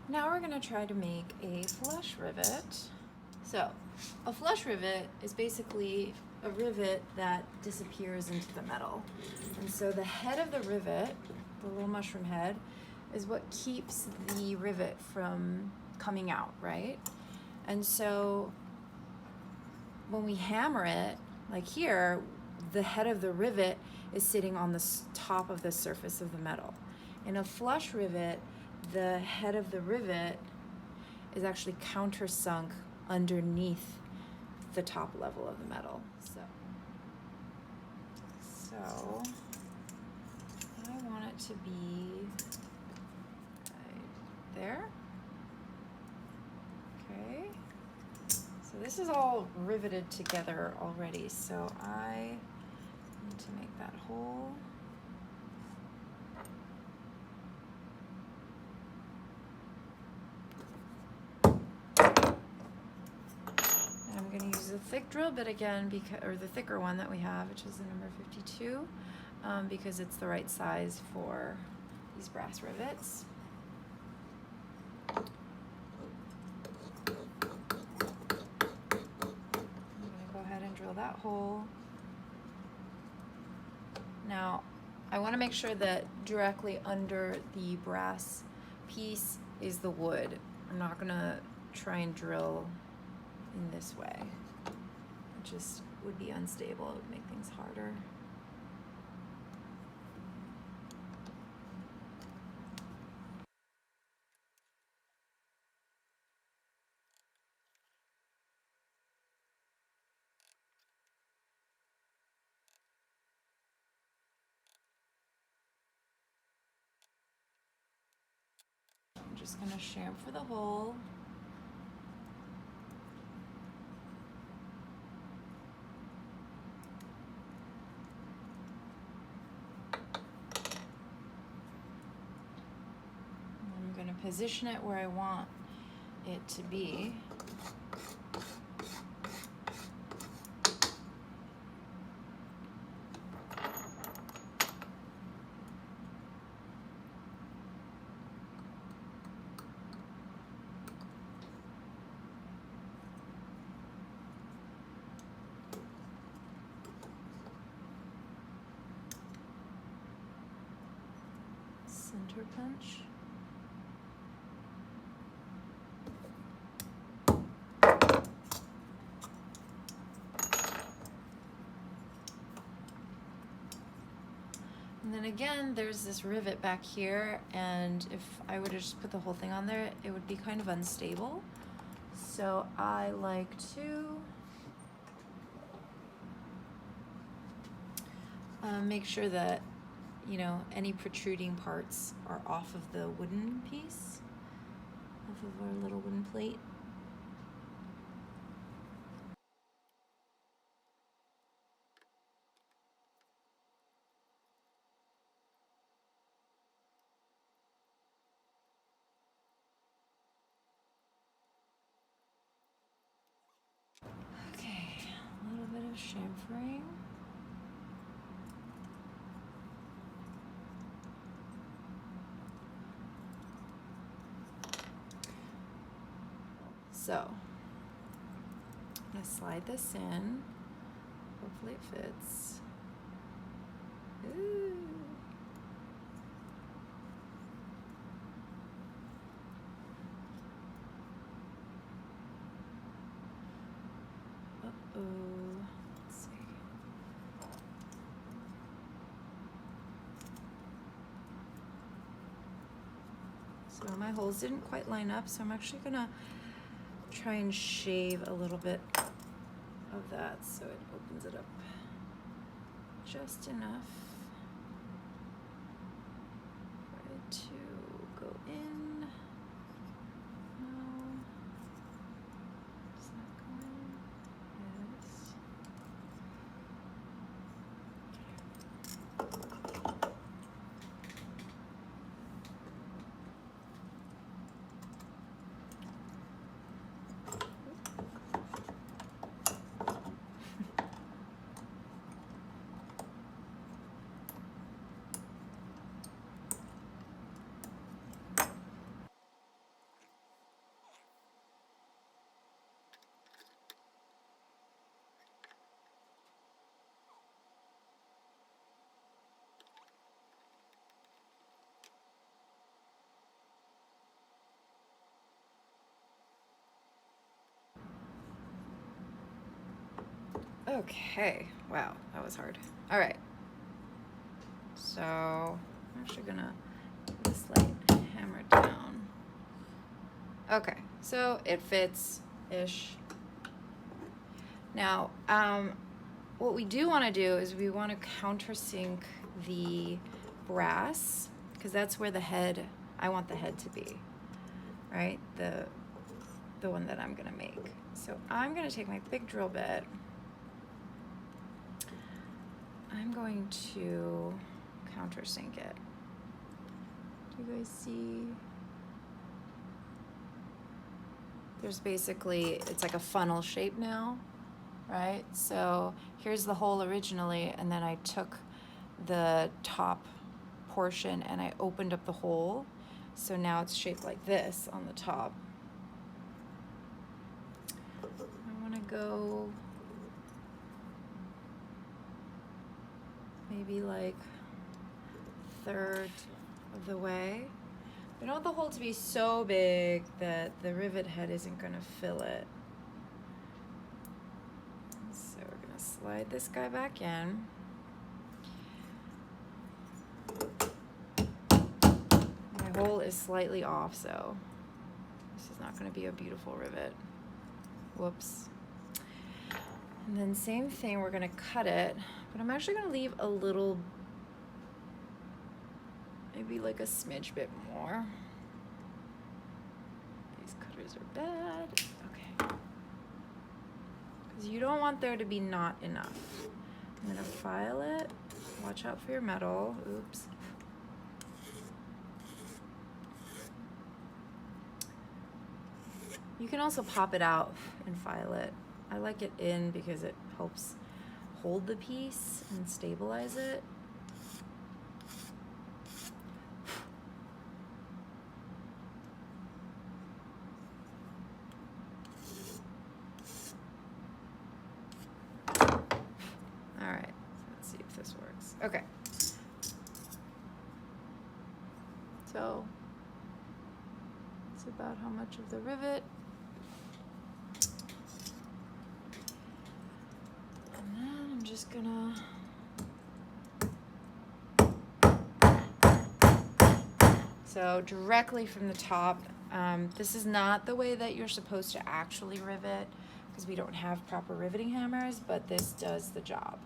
Now we're gonna try to make a flush rivet. So, a flush rivet is basically a rivet that disappears into the metal. And so the head of the rivet, the little mushroom head, is what keeps the rivet from coming out, right? And so when we hammer it, like here, the head of the rivet is sitting on the top of the surface of the metal. In a flush rivet, the head of the rivet is actually countersunk underneath the top level of the metal. So I want it to be right there. Okay. So this is all riveted together already, so I need to make that hole. I'm going to use a thick drill bit again, or the thicker one that we have, which is the number 52, because it's the right size for these brass rivets. I'm going to go ahead and drill that hole. Now, I want to make sure that directly under the brass piece is the wood. I'm not going to try and drill in this way. It just would be unstable. It would make things harder. I'm just going to chamfer the hole. I'm going to position it where I want it to be. Center punch. And then again, there's this rivet back here, and if I were to just put the whole thing on there, it would be kind of unstable. So I like to make sure that, you know, any protruding parts are off of the wooden piece, off of our little wooden plate. Okay, a little bit of chamfering. So, I'm going to slide this in. Hopefully it fits. Ooh. Uh-oh. Let's see. So my holes didn't quite line up, so I'm actually going to try and shave a little bit of that so it opens it up just enough for it to go in. No. Does that go in? Yes. Okay, wow, that was hard. All right, so I'm actually gonna put this light hammer down. Okay, so it fits-ish. Now, what we do want to do is we want to countersink the brass, because that's where the head, I want the head to be, right? The one that I'm gonna make. So I'm gonna take my big drill bit. I'm going to countersink it. Do you guys see? There's basically, it's like a funnel shape now, right? So here's the hole originally, and then I took the top portion and I opened up the hole. So now it's shaped like this on the top. I want to go maybe like a third of the way. I don't want the hole to be so big that the rivet head isn't going to fill it. So we're going to slide this guy back in. My hole is slightly off, so this is not going to be a beautiful rivet. Whoops. And then same thing, we're going to cut it, but I'm actually going to leave a little, maybe like a smidge bit more. These cutters are bad. Okay. Because you don't want there to be not enough. I'm going to file it. Watch out for your metal. Oops. You can also pop it out and file it. I like it in because it helps hold the piece and stabilize it. All right, let's see if this works. Okay. So it's about how much of the rivet. And then I'm just gonna so directly from the top. This is not the way that you're supposed to actually rivet because we don't have proper riveting hammers, but this does the job.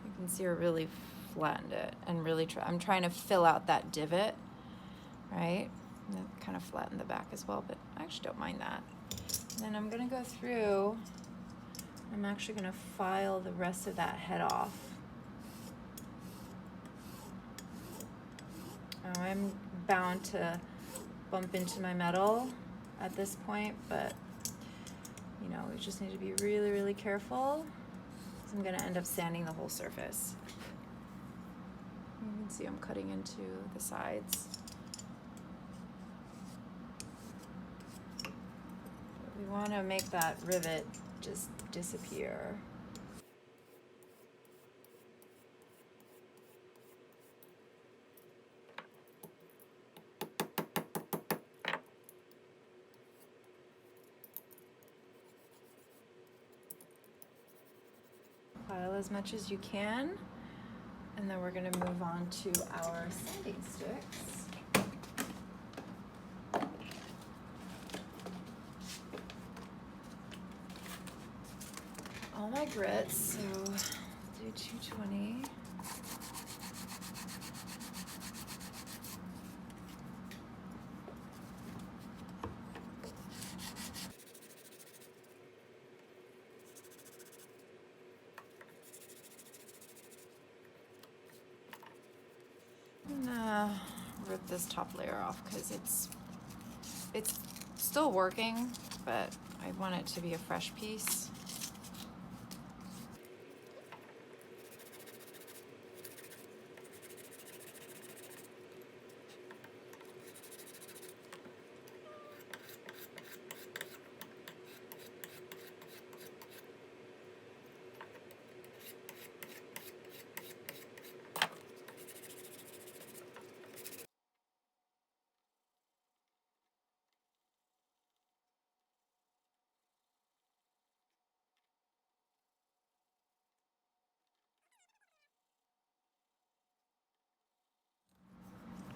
You can see I really flattened it and really I'm trying to fill out that divot, right? And kind of flatten the back as well, but I actually don't mind that. And then I'm gonna go through, I'm actually gonna file the rest of that head off. Now I'm bound to bump into my metal at this point, but you know, we just need to be really, really careful. So I'm gonna end up sanding the whole surface. You can see I'm cutting into the sides. We want to make that rivet just disappear. File as much as you can, and then we're going to move on to our sanding sticks. All my grits, so do 220. I'm gonna rip this top layer off because it's still working, but I want it to be a fresh piece.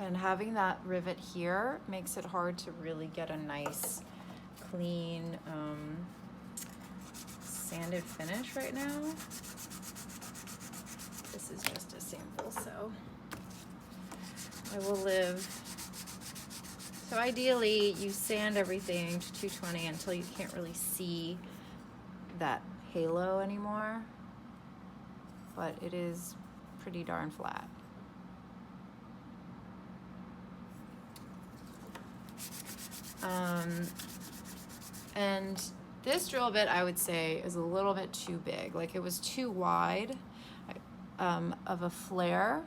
And having that rivet here makes it hard to really get a nice, clean, sanded finish right now. This is just a sample, so I will live. So ideally, you sand everything to 220 until you can't really see that halo anymore, but it is pretty darn flat. And this drill bit, I would say, is a little bit too big. Like, it was too wide of a flare,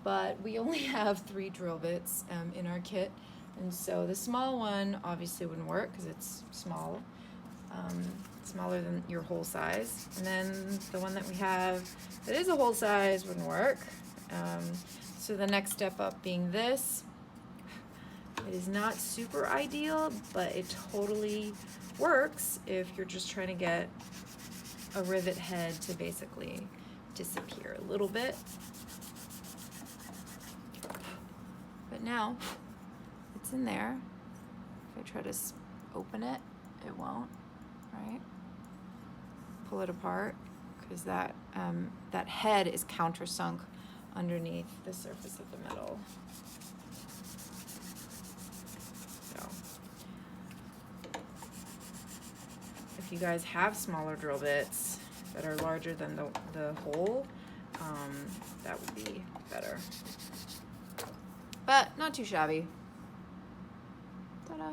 but we only have 3 drill bits in our kit. And so the small one obviously wouldn't work because it's small, smaller than your hole size. And then the one that we have that is a hole size wouldn't work. So the next step up being this. It is not super ideal, but it totally works if you're just trying to get a rivet head to basically disappear a little bit. But now it's in there. If I try to open it, it won't, right? Pull it apart because that head is countersunk underneath the surface of the metal. So if you guys have smaller drill bits that are larger than the hole, that would be better. But not too shabby. Ta-da!